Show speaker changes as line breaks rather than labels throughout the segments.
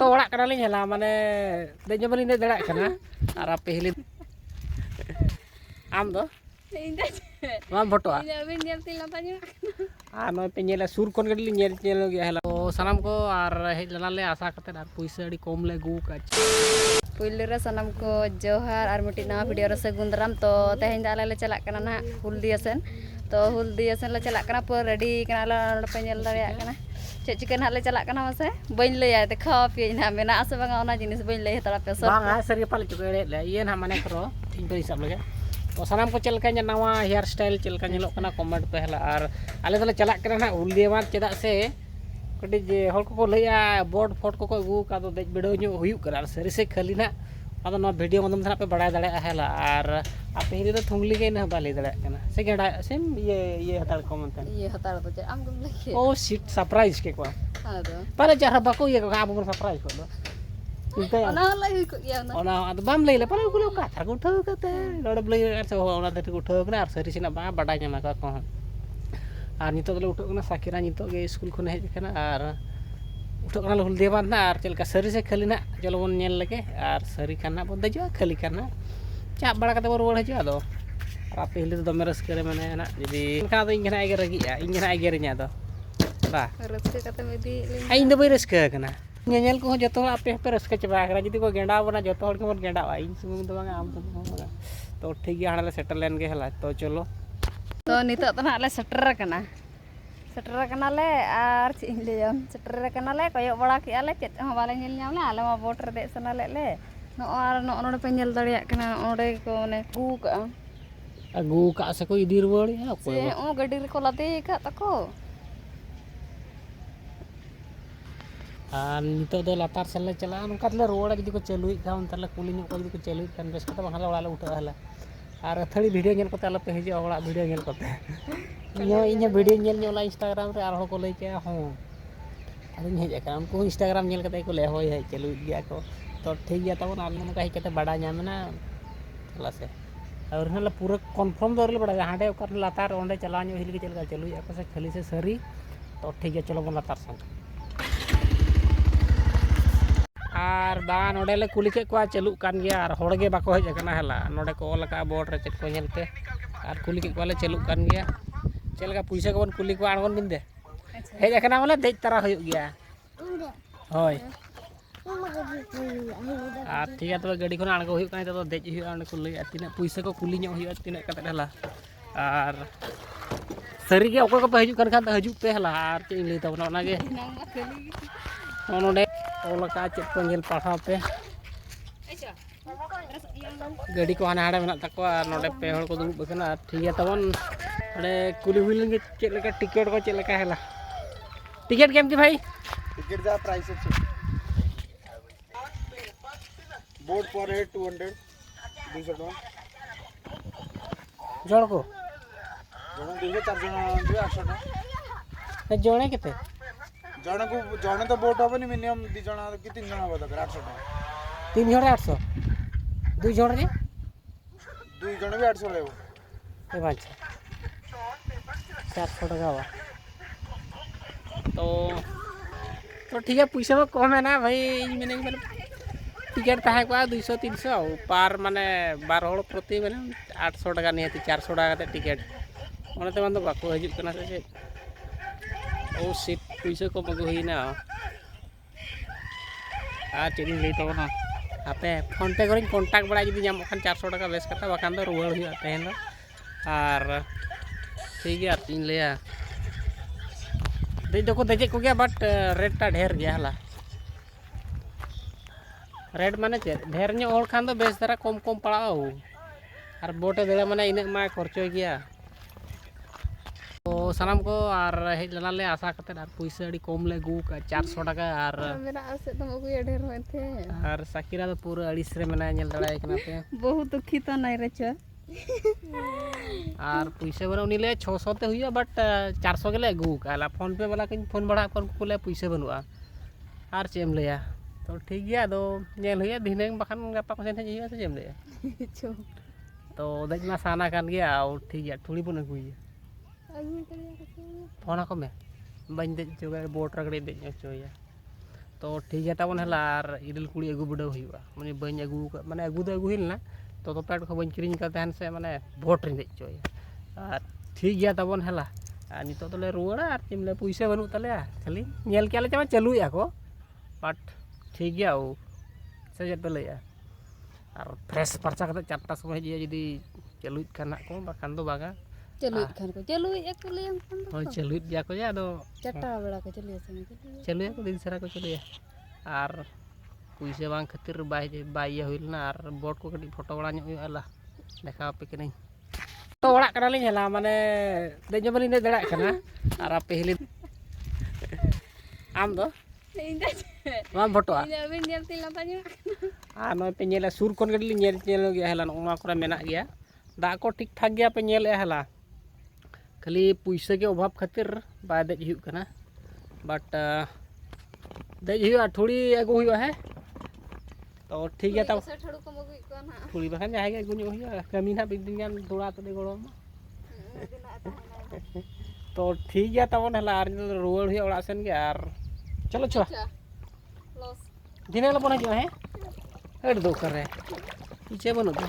orang kena lagi lah mana dia nyoba ini derak kena arah pilih am tuh mam foto ah no penyela sur kon gadi nyel nyel ge hela o sanam ko ar hej lana le asa kate ar puisa adi kom le gu ka
पुइले रे सनम को जोहार और मिट्टी नवा video रे गुंदराम तो तेहें दाले ले चला कना ना हुलदियासन तो हुलदियासन ले चला कना पर रेडी कना ला पे नेल दाड़िया कना चे चिकन हाले चला कना मसे बइन ले ते खा पे ना मेना आसे बंगा ओना जिनिस बइन ले तड़ा पे सब
bang seri pal cukai le ien ha mane kro ing beri sab lege तो sanam ko चल कanya nawa hair style चल कanya lo kana comment pe hela ar ale dole chala kana na huldiyawan cedak se कटी जे हल को लैया board फोट को अगू का तो देख वीडियो न्यू हुई कर सरी से खाली ना अदो नो वीडियो मदम थाना पे बड़ा दड़े हेला और आपे हिरी तो थुंगली के न बाले दड़े कना से गेडा सेम ये हतार को मनतन
ये हतार तो आम गुम लखे
ओ सीट सरप्राइज के को
हां तो
पाले जरा बाको ये को आबो सरप्राइज को दो
ओना लई को या
ओना अद बाम लैले पाले को का था को उठाव कते लोड ब्ले से ओना दे को उठाव कना और सरी से ना बा बड़ा न्यामा को और नितो दले उठो कना साकिरा नितो गे स्कूल खने हेज कना और उठो कना हुल देवान ना और चलका सरी से खाली ना चलो बन नेल लगे और सरी खाना बन दजो खाली खाना चाप बड़ा कते रुवाड़ हजो आदो और आपे हिली दमे रस्के माने ना जदी खाना तो इंगना आगे रगिया इंगना आगे रिnya दो बा
रस्के कते मेदी
आई इंदो बई रस्के कना नेल को जतो आपे पे रस्के चबा करा जदी को गेंडा बना जतो हड़ के बन गेंडा इन सुमुंग दो बांगा आम सुमुंग तो ठीक गया हाना ले सेटल लेन गे हला तो चलो
तो नितो तो ना ले सेटर कना ले आर चिंग लेयम सेटर कना ले कोयो बड़ा के आले चेत हो बाले नेल ᱧᱟᱢ ले आले मा बोटर दे सना ले नो आर नो नोडे पे नेल दड़िया कना ओडे को ने गु का
अगू का से को इदी रुवाड़ या
से ओ गड्डी रे को लादे का तको
और नितो दो लातार से ले चला नका ले रुवाड़ जदी को चलुई का उन तले कुली नो को जदी को चलुई कान बेस कते बहाला वाला उठा हला और थड़ी वीडियो नेल को तले पे हिजो ओड़ा वीडियो नेल कोते इन्हें वीडियो नेल ला इंस्टाग्राम रे आरो को ले के हां अरे हेज का उनको इंस्टाग्राम नेल कते को ले होय है चलुई गया को तो ठीक गया तब आल नका ही कते बड़ा न्याम ना चला से और हला पूरा कंफर्म दरले बड़ा हांडे ओकर लातार ओंडे चला न्यो हिल के चलगा चलुई को से खाली से सरी तो ठीक है चलो बन लातार संग और बा नोडे ले कुली के को चलु कान गया और होड़गे बाको हेज कना हला नोडे को ऑल का बोर्ड रे चेक को नेलते और कुली के को ले चलु कान गया चलगा पैसा को बन कुली को आणगन बिन दे हेज कना माने देज तारा होय गया होय आ ठीक है तो गाड़ी को आणगो होय कना तो देज होय आण को लई तिना पैसा को कुली न्यो होय तिना कते हला और सरी के ओको को पे हजु कन खान हजु पे हला और चें लई तब ना गे नोडे ओल का चेक को नेल पढ़ाव पे गाड़ी को हाना हाड़ा मेना तकवा नोडे पे हड़ को दुब बकना ठीक है तबन अरे कुली हुई लेंगे चेक लगा टिकट को चेक लगा हैला टिकट केम की भाई
टिकट जा प्राइस है बोर्ड पर है 200 200
जोड़ को
जण 200 400 800
जोड़े केते
जण तो बोट हबनी मिनिमम 2 जण कि 3 जण हबो दरकार 800
3 जोड़े 800 2 जोड़ रे
2 जण भी 800 लेबो
ए बात 400 टका हुआ तो ठीक है पैसा में कम है ना भाई मैंने टिकट ताहे को 200 300 पार माने 12 हड़ प्रति माने 800 टका नहीं 400 टका टिकट ओनते मान तो बाको हजू कना से ओ सीट पैसा को मगो ही ना आ चेनी ले तो ना आपे फोन पे करें कांटेक्ट बड़ा जदी जाम खान 400 टका बेस कथा बाखान दो रुवाड़ हुआ तेन और ठीक है तीन लिया दे को देजे को गया बट रेट टा ढेर गया हला रेट माने ढेर न्यो और खान दो बेस दरा कम कम पड़ाओ और बोटे दे माने इने मा खर्चो गया तो सनाम को और हेज लना ले आशा करते और पैसा अड़ी कम ले गु का 400 टका और
मेरा आसे तुम को ये ढेर होय थे
और साकिरा तो पूरा अड़ीस रे मना नेल दड़ाय कना पे
बहुत दुखी तो नहीं रे छ
और पैसा बना उनी ले 600 ते हुआ बट 400 के ले गु काला फोन पे वाला कहीं फोन बढ़ा कर को ले पैसा बनुआ और चेम लिया तो ठीक गया दो नेल हुआ दिने बखान गपा को सेन हिया से चेम लिया तो दजना साना कान गया और ठीक गया थोड़ी बन हुई फोन को में बन दे जो बोट रगड़े दे चोया तो ठीक है तबन हला और इरल कुड़ी अगू बड़ाव हुआ माने बन अगू माने अगू दो अगू हिलना तो पेट को बन किरिंग का तहन से माने भोट रिंग देचोय और ठीक गया तबन हला और नितो तो ले रुवाड़ा और चिमले पैसा बनू तले खाली नेल के चामा चालुया को बट ठीक गया ओ से जत लैया और फ्रेश परचा कते 4टा समय जदी चालुत खाना को बाखान दो बागा
चलुई खान को चलुई एक ले हम
होय चालुत गया को या दो
4टा बेला को चलिए से
चलुया को दिन सारा को चलुया और पैसा बांग खातिर बाय हुइलना और बोट को कटी फोटो बड़ा ला देखा पे के नहीं तो ओड़ा कना लिंग हला माने देजो बलिन दे दड़ा कना और आप पहले आम दो माम फोटो
बिन नेल तिला ताजू
आ नो पे नेला सुर कोन गडी नेल गया हला ओना कोरा मेना गया दा को ठीक ठाक गया पे नेल हला खाली पैसा के अभाव खातिर बा देज हुई कना बट देज हुआ थोड़ी अगु हुआ है तो ठीक है तब
ठड़ू को मगुई को ना
थोड़ी बखान जाए के गुन हुआ कमी ना बिन दिन थोड़ा तो गड़ो तो ठीक है तब हला आर रुवाड़ हुआ ओड़ा सेन गया और चलो छो
लॉस
दिने ला बना जो है हट दो कर रहे पीछे बनो तो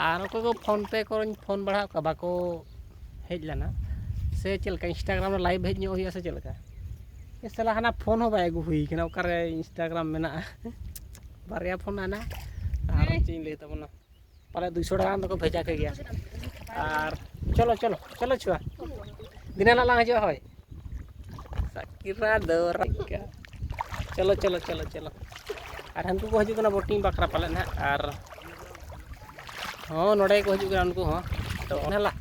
और को फोन पे को फोन बढ़ा का बाको हेज लेना से चलका इंस्टाग्राम लाइव हेज हुई से चलका ये साला हना फोन हो बाय हुई कना ओकरे इंस्टाग्राम में ना बारिया फोन आना और चीन ले तबना पाले 200 टाका तो को भेजा के गया और चलो चलो चलो छुआ दिने ला हजो होय सकीरा दौरा चलो चलो चलो चलो और हमको को हजू कना बोटिंग बकरा पाले ना और हाँ नोड़े को हजू कना उनको हाँ तो हला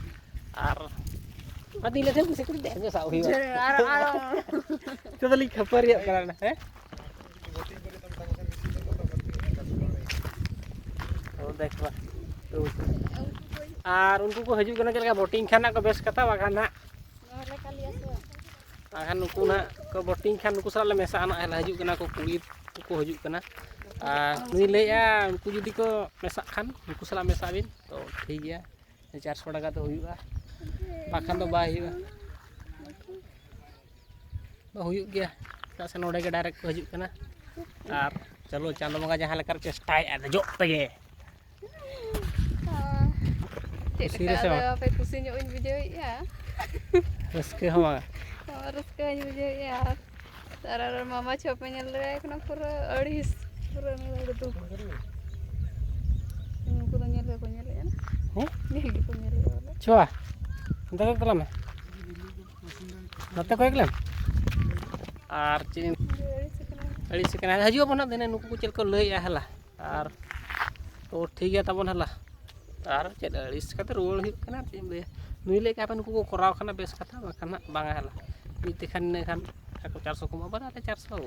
और अदी ले थे से कुछ देंगे साउ ही तो ली खबर ये करना है तो देखो तो और उनको को हजू कना चलका बोटिंग खाना को बेस कथा बागाना
नहले कालिया सो
आखान नुकु ना को बोटिंग खान नुकु साला मेसा ना हला हजू कना को कुड़ी को हजू कना नुई लेया उनको जुदी को मेसा खान नुकु साला मेसा बिन तो ठीक गया 400 टाका तो हुआ बाखान तो बाय हुआ तो हुई गया से नोड़े के डायरेक्ट को हजू कना और चलो चांदो बंगा जहां लेकर चेष्टाए जो पे
सीरियस पे खुशी ᱧᱚᱜ ᱤᱧ ᱵᱩᱡᱷᱟᱹᱣᱮᱜᱼᱟ
रस्के हम
ᱨᱟᱹᱥᱠᱟᱹᱧ ᱵᱩᱡᱷᱟᱹᱣᱮᱜᱼᱟ ᱟᱨ मामा ᱪᱷᱚᱯᱮ ᱧᱮᱞ ᱫᱟᱲᱮᱭᱟᱭ ᱠᱟᱱᱟ ᱯᱩᱨᱟᱹ ᱟᱹᱲᱤᱥ ᱯᱩᱨᱟᱹ ᱱᱩᱭ ᱫᱩ ᱩᱱᱠᱩ ᱫᱚ ᱧᱮᱞ ᱠᱚ ᱧᱮᱞᱮᱜᱼᱟ
हैं
ᱧᱮᱞ ᱜᱮᱠᱚ ᱧᱮᱞᱮᱜᱼᱟ ᱵᱚᱞᱮ
छुआ देख तला में नते को एकलम और चिन अड़ी से कना हजू बना देने नुकु को चल को लई हला और तो ठीक है तबन हला और चेद अड़िस कते रुवाड़ हुई कना चिम ले नुई ले का नुकु को कराव खाना बेस कथा बाखाना बांगा हला मिते खान ने खान 400 को बना 400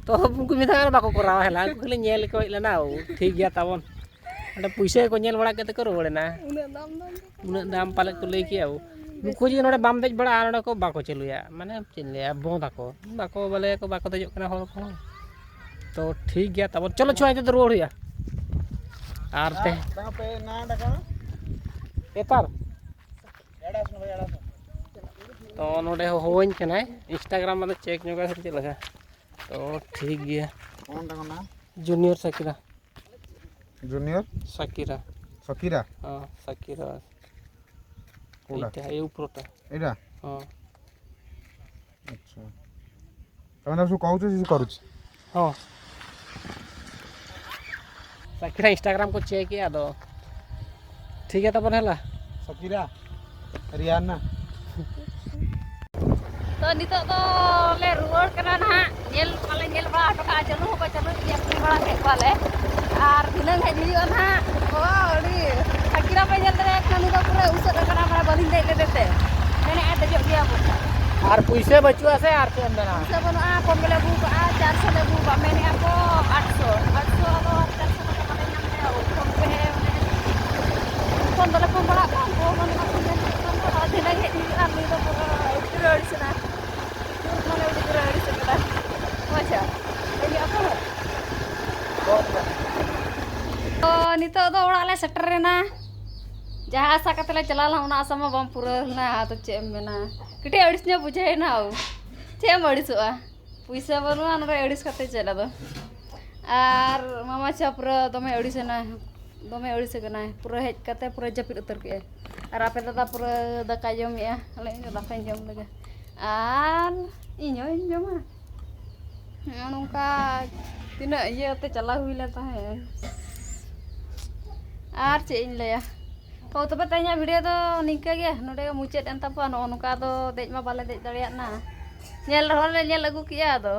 तो उनको मिथा बाको कराव हला खाली नेल को लेना ठीक गया तबन अरे पैसा को नेल बड़ा के को रुवाड़ना उना दाम पाले को ले किया नुकु जी नोडे बाम देज बड़ा नोडे को बाको चलुया माने चिनले बोंदा को बाको बोले को बाको देजो कना हर को तो ठीक गया तब चलो छुआ तो रुवाड़ हुआ और ते
पे ना डका
एतार
एडास न भाई एडास
तो नोडे होइन कना इंस्टाग्राम में चेक नुगा से लगा तो ठीक गया
कौन डका ना
junior Shakira
junior
Shakira
Shakira
हां सकीरा
कोडा
ये ऊपरटा
एडा
हां
अच्छा तमने सब कहू छी करू छी
हाँ सकीरा इंस्टाग्राम को चेक किया दो ठीक है तब हला
सकीरा रियाना
तो नितो तो ले रुवाड़ कना ना नेल पाले नेल बड़ा टका चलू को चलू ये फ्री बड़ा के पाले और दिनंग हेज हिजुआ ना ओ अड़ी सकीरा पे नेल रे कनी तो पूरा उसर कना बड़ा बलिन दे देते मैंने आ दे गया वो
और पैसे बचुआ से आर पे अंदर
से बनो आ कौन बोले बु आ 400 ले बु मैंने आपको 800 और 400 का पता नहीं है वो कौन पे है कौन बोले कौन बड़ा कौन को मैंने आपको दिन हेज हिजुआ मी तो पूरा रोड से ना मैंने उड़ी रोड से कदा अच्छा ये apa तो नितो दो ओड़ा ले सेटर रेना जहाँ आशा करते चला ना आशा मा बम पूरा ना तो चे मेना कटे अड़िस ने बुझे ना चे अड़िसोआ पैसा बनूआ ना अड़िस करते चला दो आर मामा चा पूरा दमे अड़िसना दमे अड़िसना पूरा हेज करते पूरा जपित उतर के और आपे दादा पूरा दाका जमेआ अले दाका जम लगे आर इño जमा नोंका तीना ये ते चला हुई लेता है आर चे इन लया तो तबे तेना वीडियो तो निका गे नोडे मुचाद एन तपा नो नोका दो देज मा बाले देज दड़िया ना नेल रहो ले नेल अगु किया दो